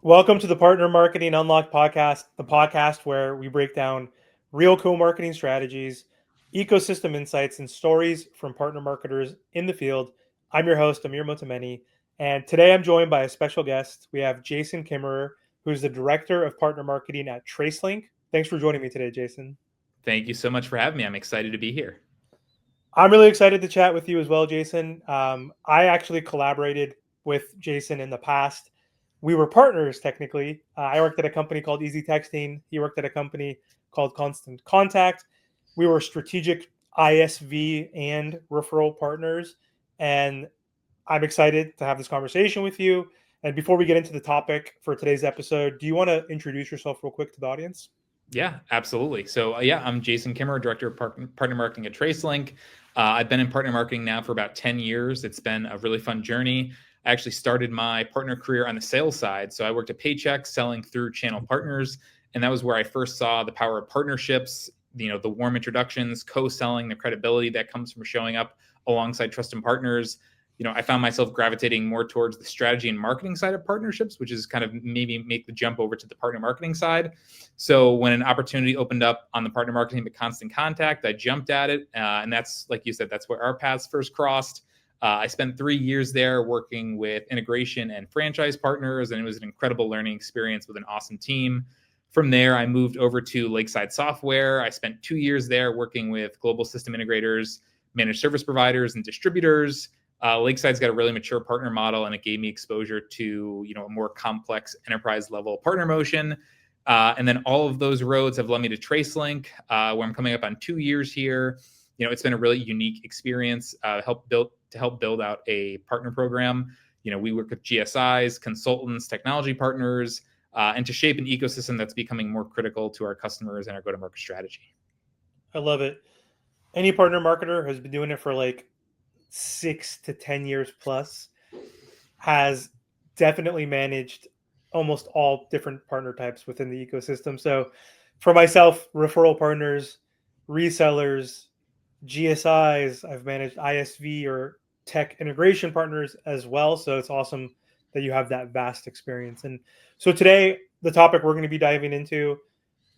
Welcome to the Partner Marketing Unlocked podcast, the podcast where we break down real co-marketing strategies, ecosystem insights, and stories from partner marketers in the field. I'm your host, Amir Motameni, and today I'm joined by a special guest. We have Jason Kimmerer, who's the Director of Partner Marketing at TraceLink. Thanks for joining me today, Jason. Thank you so much for having me. I'm excited to be here. I'm really excited to chat with you as well, Jason. I actually collaborated with Jason in the past. We were partners technically. I worked at a company called Easy Texting. He worked at a company called Constant Contact. We were strategic ISV and referral partners. And I'm excited to have this conversation with you. And before we get into the topic for today's episode, do you want to introduce yourself real quick to the audience? Yeah, absolutely. So I'm Jason Kimmerer, Director of Partner Marketing at TraceLink. I've been in partner marketing now for about 10 years. It's been a really fun journey. I actually started my partner career on the sales side. So I worked at Paychex selling through channel partners. And that was where I first saw the power of partnerships, the warm introductions, co-selling, the credibility that comes from showing up alongside trusted partners. I found myself gravitating more towards the strategy and marketing side of partnerships, which is kind of maybe make the jump over to the partner marketing side. So when an opportunity opened up on the partner marketing but Constant Contact, I jumped at it. And that's, like you said, that's where our paths first crossed. I spent 3 years there working with integration and franchise partners, and it was an incredible learning experience with an awesome team. From there, I moved over to Lakeside Software. I spent 2 years there working with global system integrators, managed service providers, and distributors. Lakeside's got a really mature partner model, and it gave me exposure to a more complex enterprise level partner motion. And then all of those roads have led me to TraceLink, where I'm coming up on 2 years here. It's been a really unique experience. To help build out a partner program. We work with GSIs, consultants, technology partners, and to shape an ecosystem that's becoming more critical to our customers and our go-to-market strategy. I love it. Any partner marketer has been doing it for like 6 to 10 years plus has definitely managed almost all different partner types within the ecosystem. So for myself, referral partners, resellers, GSIs, I've managed ISV or tech integration partners as well. So it's awesome that you have that vast experience. And so today, the topic we're going to be diving into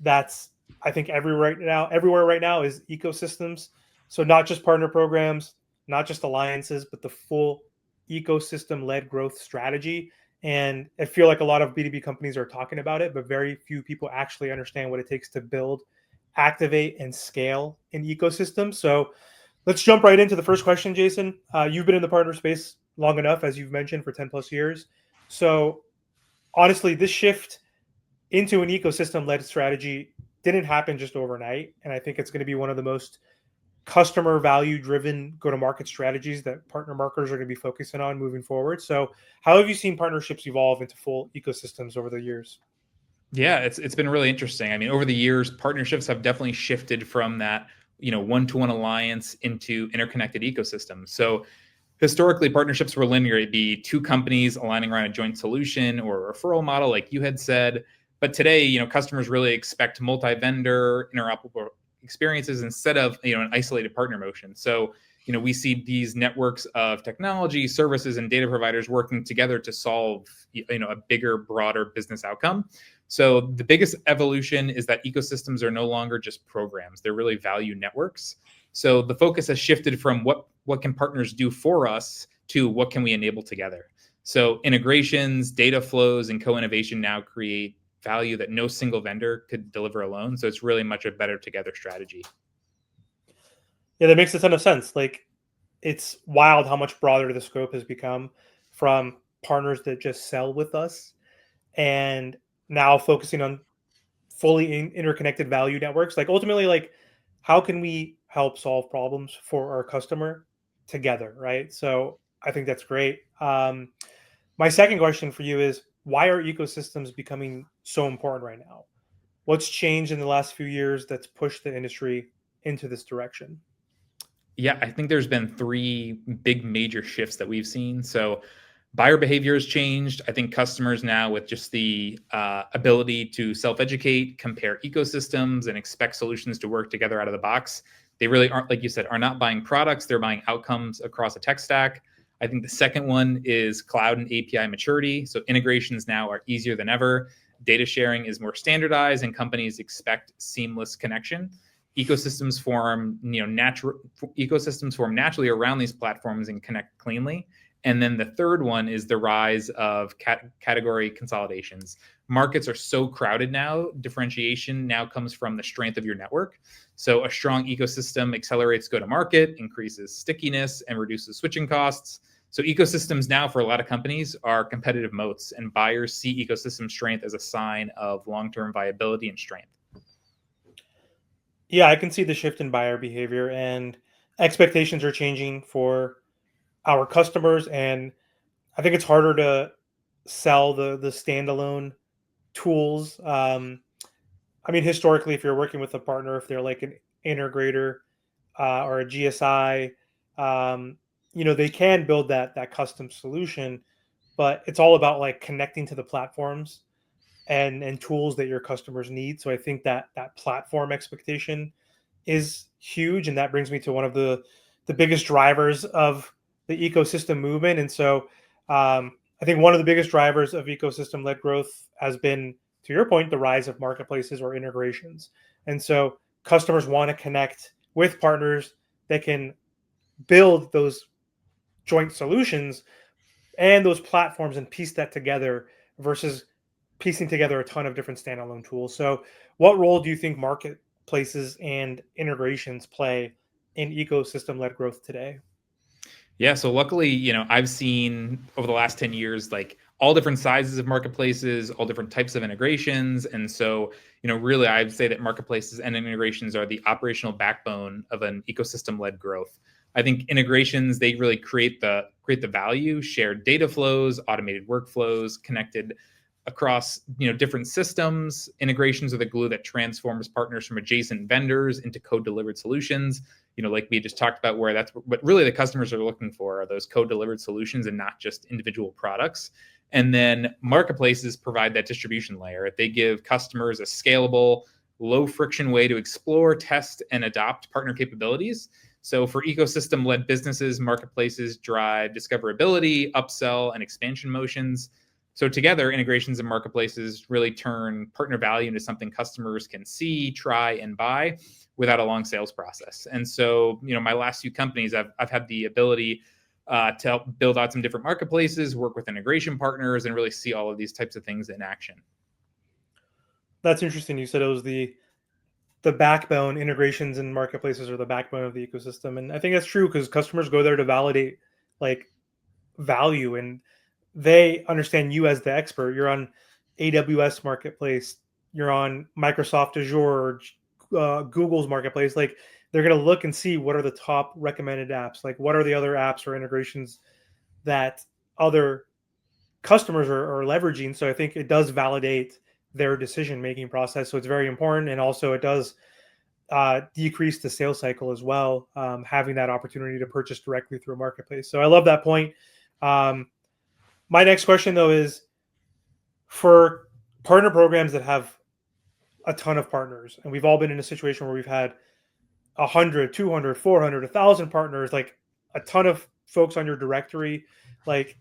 that's I think everywhere right now is ecosystems. So not just partner programs, not just alliances, but the full ecosystem-led growth strategy. And I feel like a lot of B2B companies are talking about it, but very few people actually understand what it takes to build, activate, and scale an ecosystem. So let's jump right into the first question, Jason. You've been in the partner space long enough, as you've mentioned, for 10 plus years. So honestly, this shift into an ecosystem-led strategy didn't happen just overnight. And I think it's going to be one of the most customer value driven go-to-market strategies that partner marketers are going to be focusing on moving forward. So how have you seen partnerships evolve into full ecosystems over the years? Yeah, it's been really interesting. I mean, over the years, partnerships have definitely shifted from that, one-to-one alliance into interconnected ecosystems. So historically, partnerships were linear. It'd be two companies aligning around a joint solution or a referral model, like you had said. But today, customers really expect multi-vendor interoperable experiences instead of, an isolated partner motion. So, we see these networks of technology, services, and data providers working together to solve, a bigger, broader business outcome. So the biggest evolution is that ecosystems are no longer just programs. They're really value networks. So the focus has shifted from what can partners do for us to what can we enable together. So integrations, data flows, and co-innovation now create value that no single vendor could deliver alone. So it's really much a better together strategy. Yeah, that makes a ton of sense. Like, it's wild how much broader the scope has become from partners that just sell with us and now focusing on fully interconnected value networks. Like, ultimately, like, how can we help solve problems for our customer together, right? So I think that's great. My second question for you is, why are ecosystems becoming so important right now? What's changed in the last few years that's pushed the industry into this direction? Yeah, I think there's been 3 big major shifts that we've seen. So buyer behavior has changed. I think customers now, with just the ability to self-educate, compare ecosystems, and expect solutions to work together out of the box, they really aren't, like you said, are not buying products. They're buying outcomes across a tech stack. I think the second one is cloud and API maturity. So integrations now are easier than ever. Data sharing is more standardized, and companies expect seamless connection. Ecosystems form, ecosystems form naturally around these platforms and connect cleanly. And then the third one is the rise of category consolidations. Markets are so crowded now. Differentiation now comes from the strength of your network. So a strong ecosystem accelerates go-to-market, increases stickiness, and reduces switching costs. So ecosystems now for a lot of companies are competitive moats, and buyers see ecosystem strength as a sign of long-term viability and strength. Yeah, I can see the shift in buyer behavior, and expectations are changing for our customers. And I think it's harder to sell the standalone tools. I mean, historically, if you're working with a partner, if they're like an integrator or a GSI, they can build that custom solution, but it's all about like connecting to the platforms and tools that your customers need. So I think that platform expectation is huge, and that brings me to one of the biggest drivers of the ecosystem movement. And so I think one of the biggest drivers of ecosystem led growth has been, to your point, the rise of marketplaces or integrations. And so customers want to connect with partners that can build those joint solutions and those platforms and piece that together versus piecing together a ton of different standalone tools. So, what role do you think marketplaces and integrations play in ecosystem led growth today? Yeah, so luckily, I've seen over the last 10 years, like all different sizes of marketplaces, all different types of integrations. And so, really, I'd say that marketplaces and integrations are the operational backbone of an ecosystem-led growth. I think integrations, they really create the value, shared data flows, automated workflows, connected across different systems. Integrations are the glue that transforms partners from adjacent vendors into code delivered solutions. Like we just talked about, where that's what really the customers are looking for, are those code delivered solutions and not just individual products. And then marketplaces provide that distribution layer. They give customers a scalable, low friction way to explore, test, and adopt partner capabilities. So for ecosystem led businesses, marketplaces drive discoverability, upsell, and expansion motions. So together, integrations and marketplaces really turn partner value into something customers can see, try, and buy without a long sales process. And so, my last few companies, I've had the ability to help build out some different marketplaces, work with integration partners, and really see all of these types of things in action. That's interesting. You said it was the backbone. Integrations and marketplaces are the backbone of the ecosystem, and I think that's true because customers go there to validate like value, and they understand you as the expert. You're on AWS marketplace, you're on Microsoft Azure, Google's marketplace. Like they're going to look and see what are the top recommended apps, like what are the other apps or integrations that other customers are leveraging. So I think it does validate their decision making process. So it's very important, and also it does decrease the sales cycle as well, having that opportunity to purchase directly through a marketplace. So I love that point. My next question, though, is for partner programs that have a ton of partners, and we've all been in a situation where we've had 100, 200, 400, 1,000 partners, like a ton of folks on your directory. Like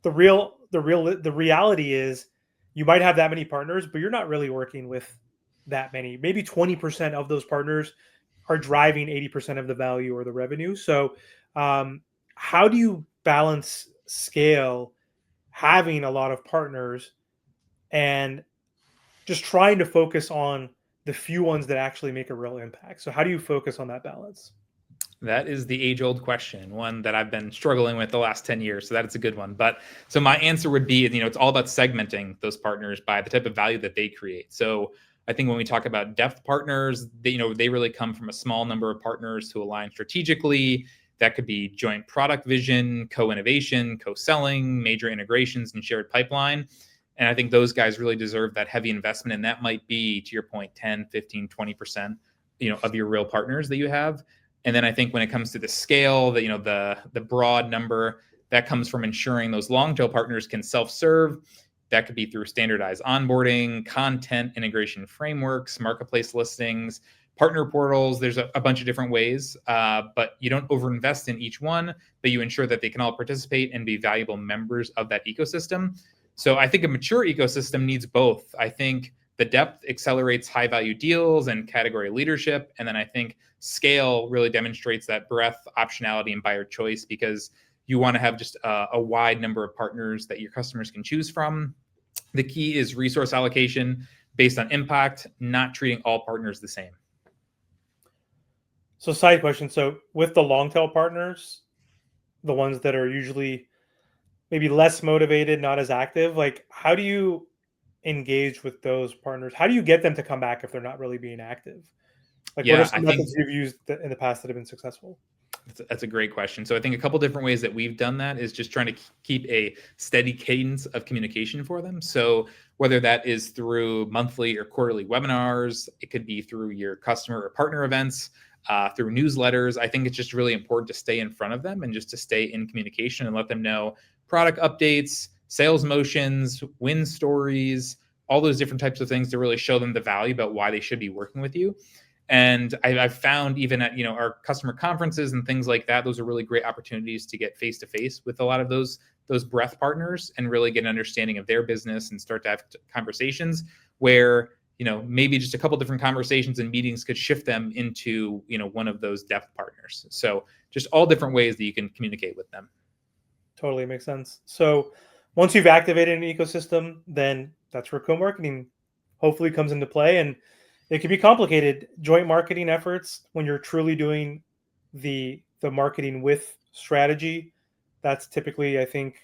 the reality is you might have that many partners, but you're not really working with that many. Maybe 20% of those partners are driving 80% of the value or the revenue. So, how do you balance scale, having a lot of partners, and just trying to focus on the few ones that actually make a real impact? So, how do you focus on that balance? That is the age-old question, one that I've been struggling with the last 10 years. So that's a good one. But so my answer would be, it's all about segmenting those partners by the type of value that they create. So I think when we talk about depth partners, they really come from a small number of partners who align strategically. That could be joint product vision, co-innovation, co-selling, major integrations, and shared pipeline. And I think those guys really deserve that heavy investment. And that might be, to your point, 10, 15, 20%, of your real partners that you have. And then I think when it comes to the scale, the broad number, that comes from ensuring those long tail partners can self-serve. That could be through standardized onboarding, content integration frameworks, marketplace listings, partner portals. There's a bunch of different ways, but you don't overinvest in each one, but you ensure that they can all participate and be valuable members of that ecosystem. So I think a mature ecosystem needs both. I think the depth accelerates high value deals and category leadership. And then I think scale really demonstrates that breadth, optionality, and buyer choice, because you want to have just a wide number of partners that your customers can choose from. The key is resource allocation based on impact, not treating all partners the same. So side question. So with the long tail partners, the ones that are usually maybe less motivated, not as active, like how do you engage with those partners? How do you get them to come back if they're not really being active? Like what are Yeah, I some think methods you've used in the past that have been successful? that's a great question. So I think a couple different ways that we've done that is just trying to keep a steady cadence of communication for them. So whether that is through monthly or quarterly webinars, it could be through your customer or partner events, through newsletters. I think it's just really important to stay in front of them and just to stay in communication and let them know product updates, sales motions, win stories, all those different types of things to really show them the value about why they should be working with you. And I've found even at our customer conferences and things like that, those are really great opportunities to get face to face with a lot of those breadth partners and really get an understanding of their business and start to have conversations where maybe just a couple different conversations and meetings could shift them into one of those depth partners. So just all different ways that you can communicate with them. Totally makes sense. So once you've activated an ecosystem, then that's where co-marketing hopefully comes into play. And it can be complicated. Joint marketing efforts, when you're truly doing the marketing with strategy, that's typically, I think,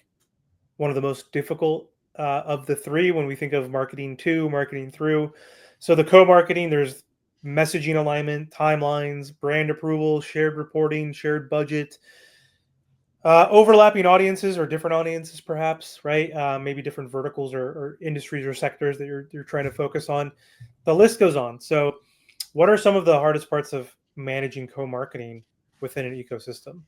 one of the most difficult of the three when we think of marketing to, marketing through. So the co-marketing, there's messaging alignment, timelines, brand approval, shared reporting, shared budget, overlapping audiences or different audiences, perhaps, right? Maybe different verticals or industries or sectors that you're trying to focus on. The list goes on. So, what are some of the hardest parts of managing co-marketing within an ecosystem?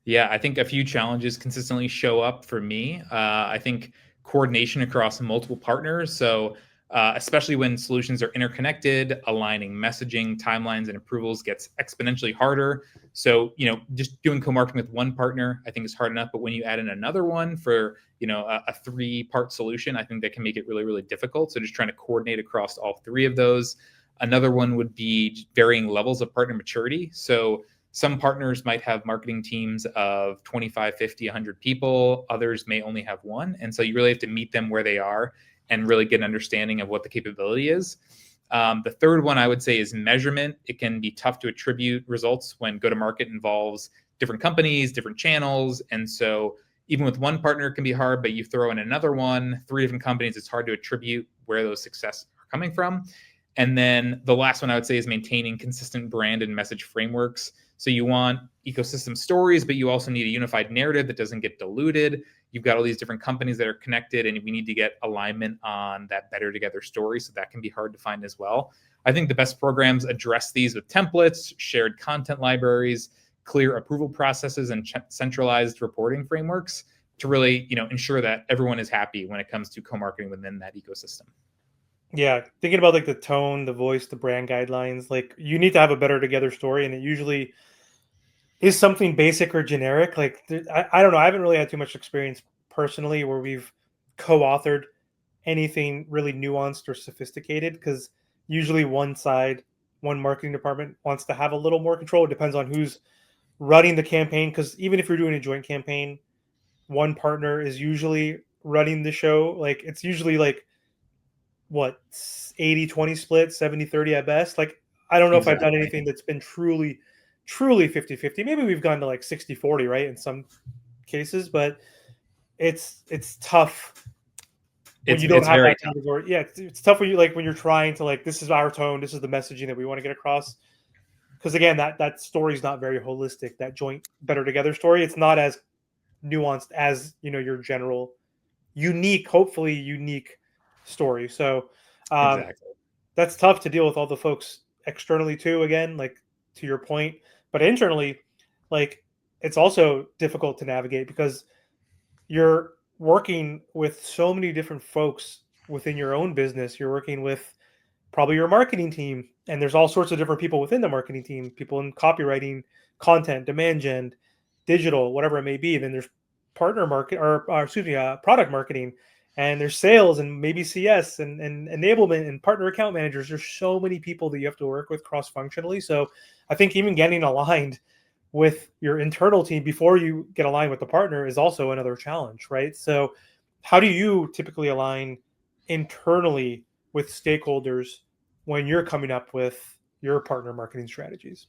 Yeah, I think a few challenges consistently show up for me. I think coordination across multiple partners. So, especially when solutions are interconnected, aligning messaging, timelines, and approvals gets exponentially harder. So, just doing co-marketing with one partner, I think is hard enough. But when you add in another one for, a three-part solution, I think that can make it really, really difficult. So, just trying to coordinate across all three of those. Another one would be varying levels of partner maturity. So, some partners might have marketing teams of 25, 50, 100 people. Others may only have one. And so you really have to meet them where they are and really get an understanding of what the capability is. The third one I would say is measurement. It can be tough to attribute results when go-to-market involves different companies, different channels. And so even with one partner, it can be hard, but you throw in another one, three different companies, it's hard to attribute where those success are coming from. And then the last one I would say is maintaining consistent brand and message frameworks. So you want ecosystem stories, but you also need a unified narrative that doesn't get diluted. You've got all these different companies that are connected, and we need to get alignment on that better together story. So that can be hard to find as well. I think the best programs address these with templates, shared content libraries, clear approval processes, and centralized reporting frameworks to really, ensure that everyone is happy when it comes to co-marketing within that ecosystem. Yeah, thinking about like the tone, the voice, the brand guidelines, like you need to have a better together story, and it usually is something basic or generic. Like I don't know, I haven't really had too much experience personally where we've co-authored anything really nuanced or sophisticated, because usually one side, one marketing department wants to have a little more control. It depends on who's running the campaign, because even if you're doing a joint campaign, one partner is usually running the show. Like it's usually like what, 80-20 split, 70-30 at best. Like I don't know if I've done Exactly. anything that's been truly 50-50. Maybe we've gone to like 60-40, right, in some cases, but it's tough when you don't It's have very that tough. category. Yeah, it's tough when you're trying to, like, this is our tone, this is the messaging that we want to get across. Because again, that story is not very holistic. That joint better together story, it's not as nuanced as your general hopefully unique story. So Exactly. that's tough to deal with all the folks externally too, again, like to your point. But internally, like, it's also difficult to navigate because you're working with so many different folks within your own business. You're working with probably your marketing team, and there's all sorts of different people within the marketing team, people in copywriting, content, demand gen, digital, whatever it may be. Then there's partner market or excuse me, product marketing, and there's sales and maybe CS and enablement and partner account managers. There's so many people that you have to work with cross functionally. So I think even getting aligned with your internal team before you get aligned with the partner is also another challenge, right? So how do you typically align internally with stakeholders when you're coming up with your partner marketing strategies?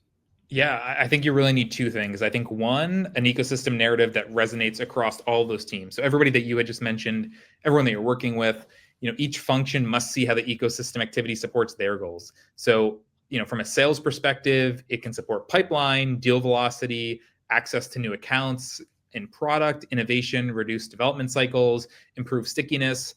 Yeah, I think you really need two things. I think one, an ecosystem narrative that resonates across all those teams. So everybody that you had just mentioned, everyone that you're working with, each function must see how the ecosystem activity supports their goals. So, from a sales perspective, it can support pipeline, deal velocity, access to new accounts, in product innovation, reduce development cycles, improve stickiness.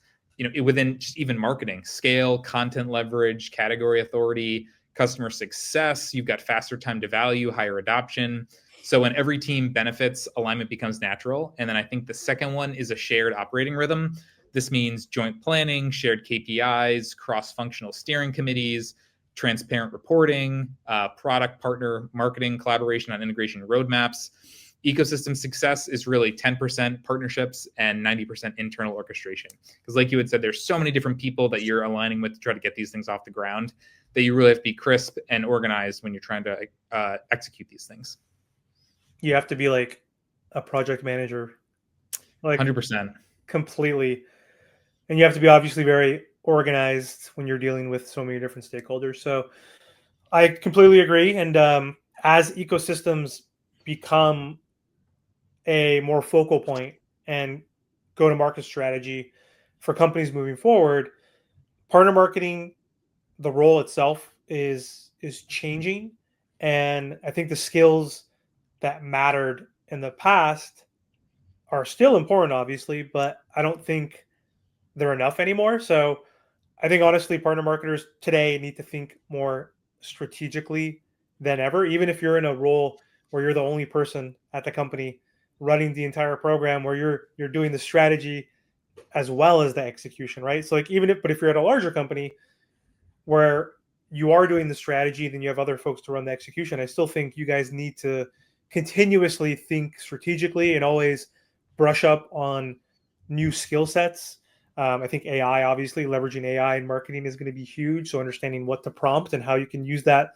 Within just even marketing, scale, content leverage, category authority, customer success, you've got faster time to value, higher adoption. So when every team benefits, alignment becomes natural. And then I think the second one is a shared operating rhythm. This means joint planning, shared KPIs, cross-functional steering committees, transparent reporting, product partner marketing collaboration on integration roadmaps. Ecosystem success is really 10% partnerships and 90% internal orchestration. Because like you had said, there's so many different people that you're aligning with to try to get these things off the ground that you really have to be crisp and organized when you're trying to execute these things. You have to be like a project manager, like 100%. completely. And you have to be obviously very organized when you're dealing with so many different stakeholders. So I completely agree. And as ecosystems become a more focal point and go to market strategy for companies moving forward, partner marketing, the role itself is changing. And I think the skills that mattered in the past are still important, obviously, but I don't think they're enough anymore. So I think honestly, partner marketers today need to think more strategically than ever, even if you're in a role where you're the only person at the company running the entire program, where you're doing the strategy as well as the execution, right? So like but if you're at a larger company where you are doing the strategy, then you have other folks to run the execution. I still think you guys need to continuously think strategically and always brush up on new skill sets. I think AI, obviously, leveraging AI in marketing is going to be huge. So understanding what to prompt and how you can use that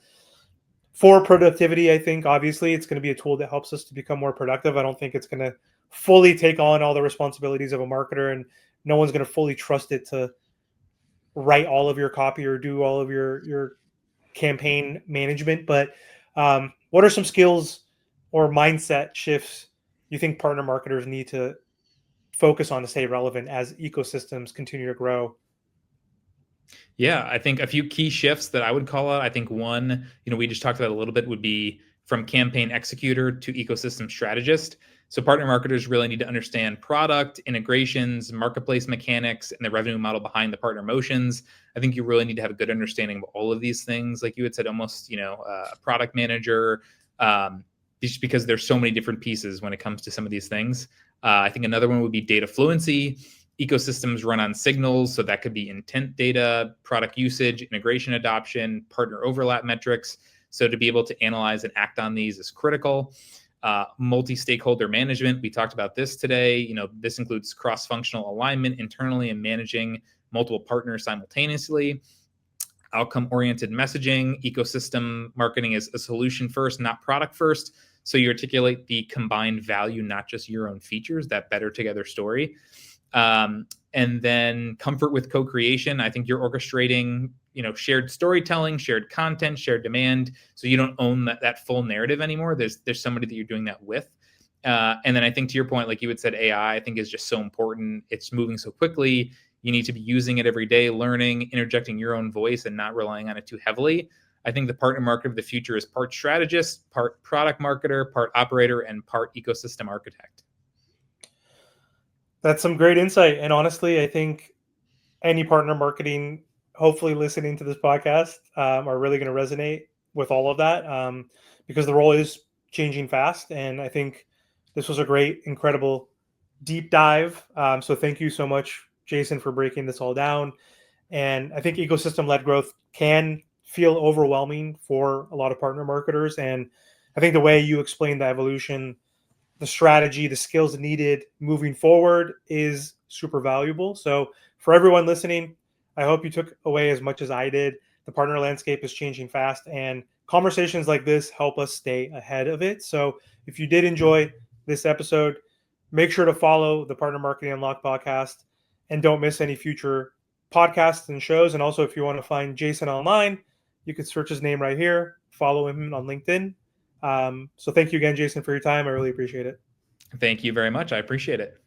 for productivity, I think obviously it's going to be a tool that helps us to become more productive. I don't think it's going to fully take on all the responsibilities of a marketer, and no one's going to fully trust it to write all of your copy or do all of your campaign management. But what are some skills or mindset shifts you think partner marketers need to focus on to stay relevant as ecosystems continue to grow? Yeah, I think a few key shifts that I would call out. I think one, we just talked about a little bit, would be from campaign executor to ecosystem strategist. So partner marketers really need to understand product, integrations, marketplace mechanics, and the revenue model behind the partner motions. I think you really need to have a good understanding of all of these things. Like you had said, almost, a product manager, just because there's so many different pieces when it comes to some of these things. I think another one would be data fluency. Ecosystems run on signals, so that could be intent data, product usage, integration adoption, partner overlap metrics. So to be able to analyze and act on these is critical. Multi-stakeholder management, we talked about this today. This includes cross-functional alignment internally and managing multiple partners simultaneously. Outcome-oriented messaging, ecosystem marketing is a solution first, not product first. So you articulate the combined value, not just your own features, that better together story. And then comfort with co-creation. I think you're orchestrating, shared storytelling, shared content, shared demand. So you don't own that full narrative anymore. There's somebody that you're doing that with. And then I think to your point, like you had said, AI, I think is just so important. It's moving so quickly. You need to be using it every day, learning, interjecting your own voice and not relying on it too heavily. I think the partner market of the future is part strategist, part product marketer, part operator, and part ecosystem architect. That's some great insight. And honestly, I think any partner marketing, hopefully listening to this podcast, are really going to resonate with all of that, because the role is changing fast. And I think this was a great, incredible deep dive. So thank you so much, Jason, for breaking this all down. And I think ecosystem led growth can feel overwhelming for a lot of partner marketers. And I think the way you explain the evolution, the strategy, the skills needed moving forward is super valuable. So for everyone listening, I hope you took away as much as I did. The partner landscape is changing fast, and conversations like this help us stay ahead of it. So if you did enjoy this episode, make sure to follow the Partner Marketing Unlocked podcast and don't miss any future podcasts and shows. And also, if you want to find Jason online, you can search his name right here, follow him on LinkedIn. So thank you again, Jason, for your time. I really appreciate it. Thank you very much. I appreciate it.